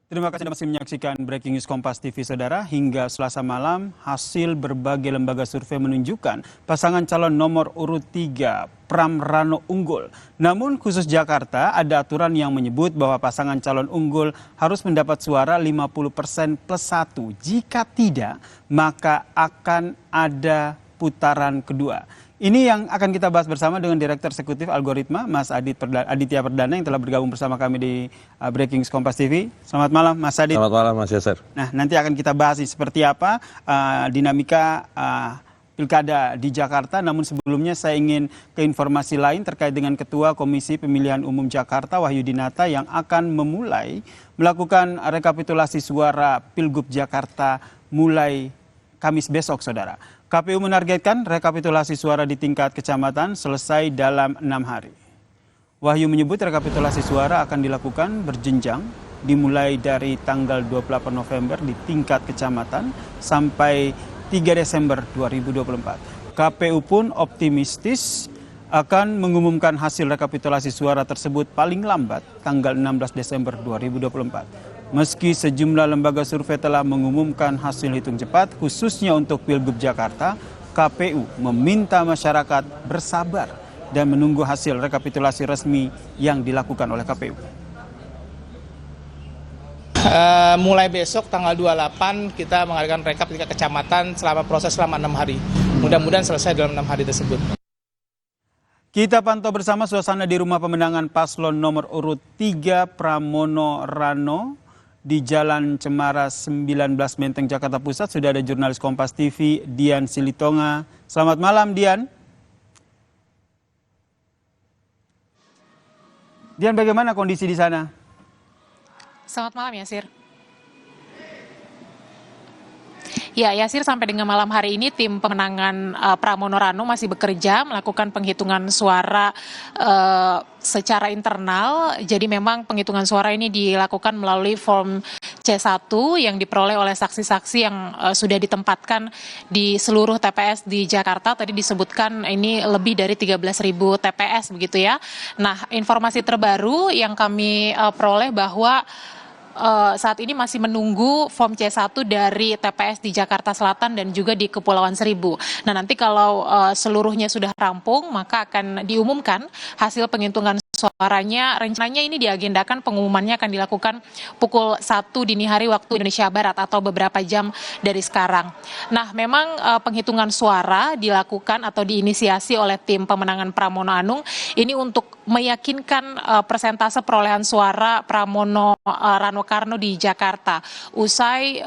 Terima kasih Anda masih menyaksikan Breaking News Kompas TV, Saudara. Hingga Selasa malam, hasil berbagai lembaga survei menunjukkan pasangan calon nomor urut 3, Pram Rano unggul. Namun khusus Jakarta, ada aturan yang menyebut bahwa pasangan calon unggul harus mendapat suara 50% plus 1. Jika tidak, maka akan ada putaran kedua. Ini yang akan kita bahas bersama dengan Direktur Eksekutif Algoritma, Mas Aditya Perdana, yang telah bergabung bersama kami di Breaking News Kompas TV. Selamat malam, Mas Adit. Selamat malam, Mas Yasir. Nah, nanti akan kita bahas seperti apa dinamika pilkada di Jakarta. Namun sebelumnya saya ingin ke informasi lain terkait dengan Ketua Komisi Pemilihan Umum Jakarta, Wahyu Dinata, yang akan memulai melakukan rekapitulasi suara Pilgub Jakarta mulai Kamis besok, Saudara. KPU menargetkan rekapitulasi suara di tingkat kecamatan selesai dalam 6 hari. Wahyu menyebut rekapitulasi suara akan dilakukan berjenjang dimulai dari tanggal 28 November di tingkat kecamatan sampai 3 Desember 2024. KPU pun optimistis akan mengumumkan hasil rekapitulasi suara tersebut paling lambat tanggal 16 Desember 2024. Meski sejumlah lembaga survei telah mengumumkan hasil hitung cepat, khususnya untuk Pilgub Jakarta, KPU meminta masyarakat bersabar dan menunggu hasil rekapitulasi resmi yang dilakukan oleh KPU. Mulai besok tanggal 28 kita mengadakan rekap tingkat kecamatan selama proses selama 6 hari. Mudah-mudahan selesai dalam 6 hari tersebut. Kita pantau bersama suasana di rumah pemenangan paslon nomor urut 3 Pramono Rano di Jalan Cemara 19 Menteng, Jakarta Pusat. Sudah ada jurnalis Kompas TV Dian Silitonga. Selamat malam, Dian. Dian, bagaimana kondisi di sana? Selamat malam, Yasir. Ya, Yasir, sampai dengan malam hari ini tim pemenangan Pramono Rano masih bekerja melakukan penghitungan suara secara internal. Jadi memang penghitungan suara ini dilakukan melalui form C1 yang diperoleh oleh saksi-saksi yang sudah ditempatkan di seluruh TPS di Jakarta. Tadi disebutkan ini lebih dari 13.000 TPS begitu ya. Nah, informasi terbaru yang kami peroleh bahwa saat ini masih menunggu form C1 dari TPS di Jakarta Selatan dan juga di Kepulauan Seribu. Nah, nanti kalau seluruhnya sudah rampung, maka akan diumumkan hasil penghitungan suaranya. Rencananya ini diagendakan pengumumannya akan dilakukan pukul 1 dini hari waktu Indonesia Barat atau beberapa jam dari sekarang. Nah, memang penghitungan suara dilakukan atau diinisiasi oleh tim pemenangan Pramono Anung ini untuk meyakinkan persentase perolehan suara Pramono Rano Karno di Jakarta. Usai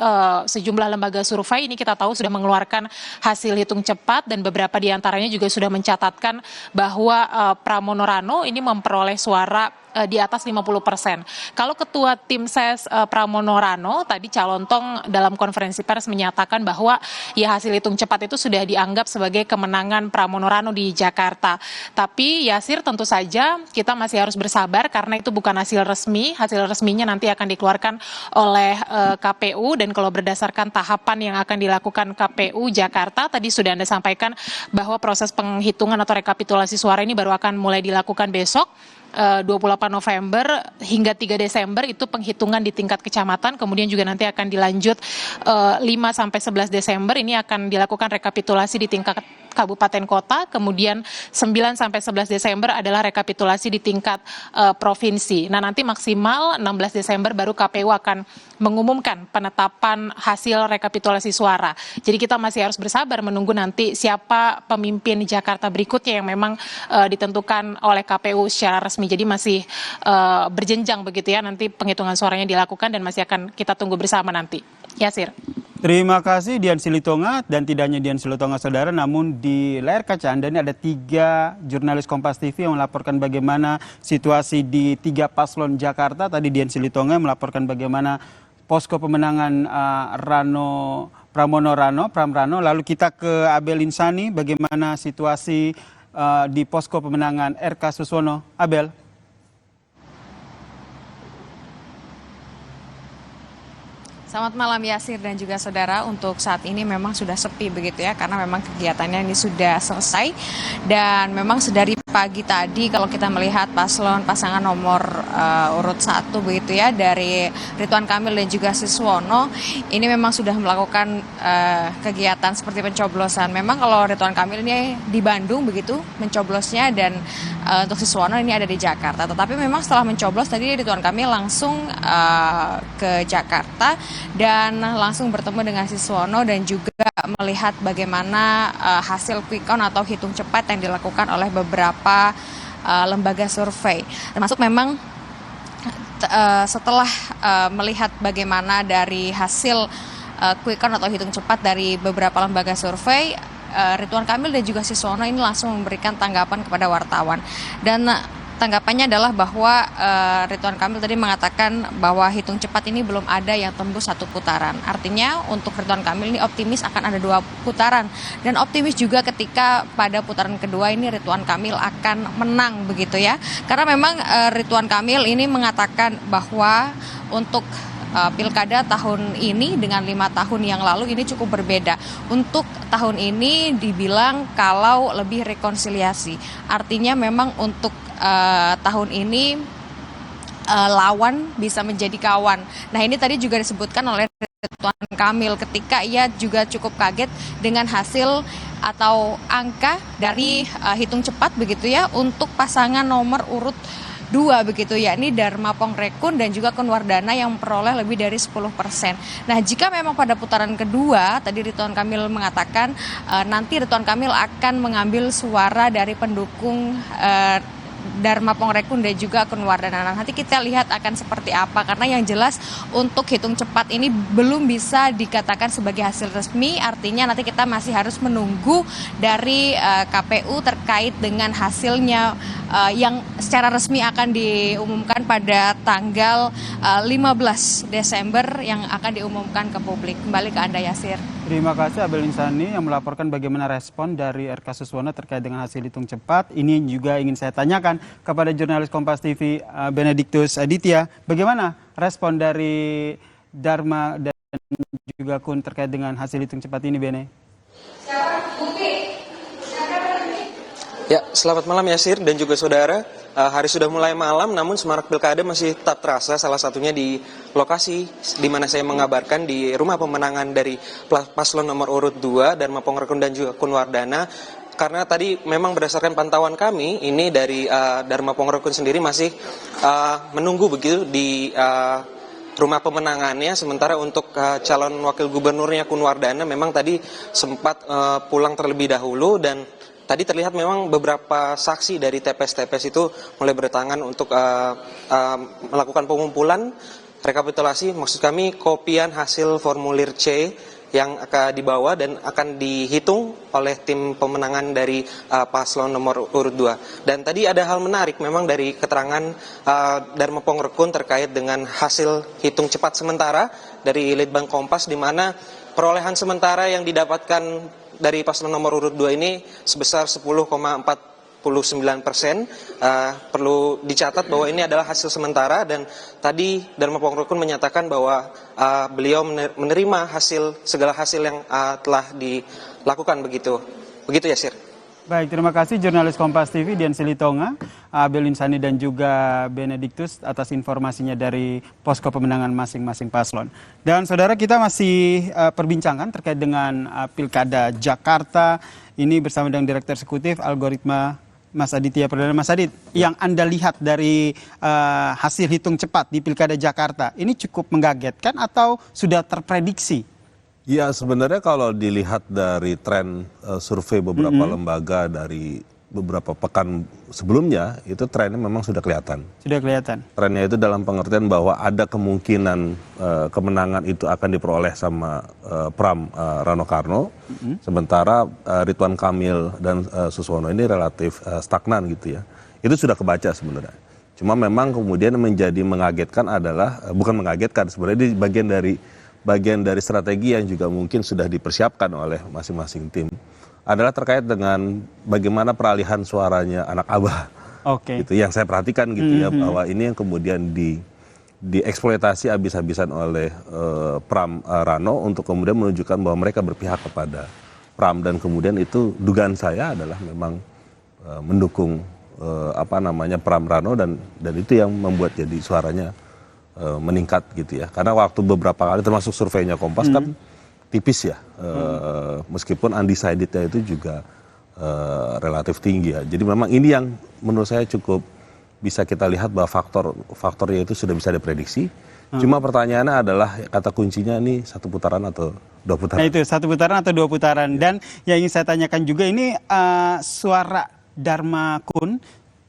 sejumlah lembaga survei ini kita tahu sudah mengeluarkan hasil hitung cepat dan beberapa di antaranya juga sudah mencatatkan bahwa Pramono Rano ini memperoleh suara di atas 50%. Kalau Ketua Tim Ses Pramono Rano tadi Calontong dalam konferensi pers menyatakan bahwa ya hasil hitung cepat itu sudah dianggap sebagai kemenangan Pramono Rano di Jakarta. Tapi Yasir, tentu saja kita masih harus bersabar karena itu bukan hasil resmi. Hasil resminya nanti akan dikeluarkan oleh KPU, dan kalau berdasarkan tahapan yang akan dilakukan KPU Jakarta tadi sudah Anda sampaikan bahwa proses penghitungan atau rekapitulasi suara ini baru akan mulai dilakukan besok. 28 November hingga 3 Desember itu penghitungan di tingkat kecamatan, kemudian juga nanti akan dilanjut 5 sampai 11 Desember ini akan dilakukan rekapitulasi di tingkat kabupaten kota, kemudian 9 sampai 11 Desember adalah rekapitulasi di tingkat provinsi. Nah, nanti maksimal 16 Desember baru KPU akan mengumumkan penetapan hasil rekapitulasi suara. Jadi kita masih harus bersabar menunggu nanti siapa pemimpin Jakarta berikutnya yang memang ditentukan oleh KPU secara resmi. Jadi masih berjenjang begitu ya, nanti penghitungan suaranya dilakukan dan masih akan kita tunggu bersama nanti. Yasir. Terima kasih Dian Silitonga, dan tidak hanya Dian Silitonga, Saudara, namun di layar kaca Anda ini ada 3 jurnalis Kompas TV yang melaporkan bagaimana situasi di 3 paslon Jakarta. Tadi Dian Silitonga melaporkan bagaimana posko pemenangan Pramono Rano, Pram Rano. Lalu kita ke Abel Insani, bagaimana situasi di posko pemenangan RK Suswono. Abel. Selamat malam Yasir dan juga saudara. Untuk saat ini memang sudah sepi begitu ya, karena memang kegiatannya ini sudah selesai. Dan memang sedari pagi tadi kalau kita melihat pasangan nomor urut 1 begitu ya, dari Ridwan Kamil dan juga Siswono, ini memang sudah melakukan kegiatan seperti pencoblosan. Memang kalau Ridwan Kamil ini di Bandung begitu mencoblosnya, dan untuk Siswono ini ada di Jakarta. Tetapi memang setelah mencoblos tadi Ridwan Kamil langsung ke Jakarta dan langsung bertemu dengan Siswono dan juga melihat bagaimana hasil quick count atau hitung cepat yang dilakukan oleh beberapa lembaga survei. Termasuk memang setelah melihat bagaimana dari hasil quick count atau hitung cepat dari beberapa lembaga survei, Ridwan Kamil dan juga Siswono ini langsung memberikan tanggapan kepada wartawan. Dan tanggapannya adalah bahwa Ridwan Kamil tadi mengatakan bahwa hitung cepat ini belum ada yang tembus 1 putaran. Artinya untuk Ridwan Kamil ini optimis akan ada 2 putaran. Dan optimis juga ketika pada putaran kedua ini Ridwan Kamil akan menang begitu ya. Karena memang Ridwan Kamil ini mengatakan bahwa untuk pilkada tahun ini dengan 5 tahun yang lalu ini cukup berbeda. Untuk tahun ini dibilang kalau lebih rekonsiliasi. Artinya memang untuk tahun ini lawan bisa menjadi kawan. Nah, ini tadi juga disebutkan oleh Ridwan Kamil ketika ia juga cukup kaget dengan hasil atau angka dari hitung cepat begitu ya untuk pasangan nomor urut 2 begitu, yakni Dharma Pongrekun dan juga Kunwardana yang memperoleh lebih dari 10%. Nah, jika memang pada putaran kedua tadi Ridwan Kamil mengatakan nanti Ridwan Kamil akan mengambil suara dari pendukung Dharma Pongrekun dan juga Kunwardana. Nanti kita lihat akan seperti apa, karena yang jelas untuk hitung cepat ini belum bisa dikatakan sebagai hasil resmi. Artinya nanti kita masih harus menunggu dari KPU terkait dengan hasilnya yang secara resmi akan diumumkan pada tanggal 15 Desember yang akan diumumkan ke publik. Kembali ke Anda Yasir. Terima kasih Abel Insani yang melaporkan bagaimana respon dari RK Siswono terkait dengan hasil hitung cepat. Ini juga ingin saya tanyakan kepada jurnalis Kompas TV Benediktus Aditya. Bagaimana respon dari Dharma dan juga Kun terkait dengan hasil hitung cepat ini, Bene? Ya, selamat malam Yasir dan juga saudara. Hari sudah mulai malam, namun semarak pilkada masih tetap terasa, salah satunya di lokasi di mana saya mengabarkan di rumah pemenangan dari paslon nomor urut 2, Dharma Pongrekun dan juga Kunwardana. Karena tadi memang berdasarkan pantauan kami, ini dari Dharma Pongrekun sendiri masih menunggu begitu di rumah pemenangannya, sementara untuk calon wakil gubernurnya Kunwardana memang tadi sempat pulang terlebih dahulu. Dan tadi terlihat memang beberapa saksi dari TPS-TPS itu mulai berdatangan untuk melakukan pengumpulan rekapitulasi, maksud kami kopian hasil formulir C yang akan dibawa dan akan dihitung oleh tim pemenangan dari paslon nomor urut 2. Dan tadi ada hal menarik memang dari keterangan Dharma Pongrekun terkait dengan hasil hitung cepat sementara dari Litbang Kompas, di mana perolehan sementara yang didapatkan dari paslon nomor urut 2 ini sebesar 10,49%. Perlu dicatat bahwa ini adalah hasil sementara, dan tadi Dharma Pongrekun menyatakan bahwa beliau menerima segala hasil yang telah dilakukan begitu Yasir. Baik, terima kasih jurnalis Kompas TV Dian Silitonga, Abel Insani dan juga Benediktus atas informasinya dari posko pemenangan masing-masing paslon. Dan saudara, kita masih perbincangkan terkait dengan Pilkada Jakarta ini bersama dengan Direktur Eksekutif Algoritma Mas Aditya Perdana. Mas Adit, yang Anda lihat dari hasil hitung cepat di Pilkada Jakarta ini cukup mengagetkan atau sudah terprediksi? Ya, sebenarnya kalau dilihat dari tren survei beberapa lembaga dari beberapa pekan sebelumnya, itu trennya memang sudah kelihatan. Sudah kelihatan. Trennya itu dalam pengertian bahwa ada kemungkinan kemenangan itu akan diperoleh sama Pram Rano Karno, sementara Ridwan Kamil dan Siswono ini relatif stagnan gitu ya. Itu sudah kebaca sebenarnya. Cuma memang kemudian menjadi mengagetkan adalah, bukan mengagetkan sebenarnya, ini bagian dari strategi yang juga mungkin sudah dipersiapkan oleh masing-masing tim, adalah terkait dengan bagaimana peralihan suaranya anak abah. Gitu yang saya perhatikan gitu ya, bahwa ini yang kemudian dieksploitasi habis-habisan oleh Pram Rano untuk kemudian menunjukkan bahwa mereka berpihak kepada Pram, dan kemudian itu dugaan saya adalah memang mendukung Pram Rano, dan itu yang membuat jadi suaranya meningkat gitu ya. Karena waktu beberapa kali termasuk surveinya Kompas kan tipis ya, meskipun undecided-nya itu juga relatif tinggi ya. Jadi memang ini yang menurut saya cukup bisa kita lihat bahwa faktornya itu sudah bisa diprediksi. Cuma pertanyaannya adalah kata kuncinya ini 1 putaran atau 2 putaran. Nah itu 1 putaran atau 2 putaran. Dan yang ingin saya tanyakan juga ini suara Dharma Kun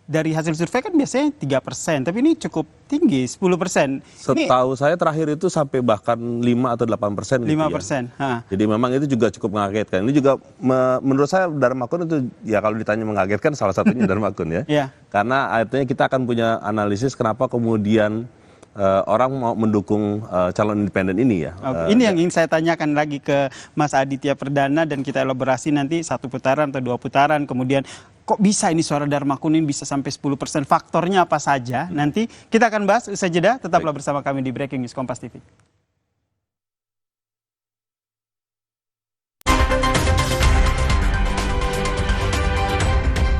dari hasil survei kan biasanya 3%, tapi ini cukup tinggi 10%. Setahu saya terakhir itu sampai bahkan 5 atau 8% gitu 5%. Ya. Jadi memang itu juga cukup mengagetkan. Ini juga menurut saya Dharma Kun itu ya kalau ditanya mengagetkan salah satunya Dharma Kun ya. Yeah. Karena artinya kita akan punya analisis kenapa kemudian orang mau mendukung calon independen ini ya. Oke. Ini yang ingin saya tanyakan lagi ke Mas Aditya Perdana, dan kita elaborasi nanti 1 putaran atau 2 putaran. Kemudian kok bisa ini suara Dharma Kun ini bisa sampai 10%, faktornya apa saja? Nanti kita akan bahas usai jeda, tetaplah bersama kami di Breaking News Kompas TV.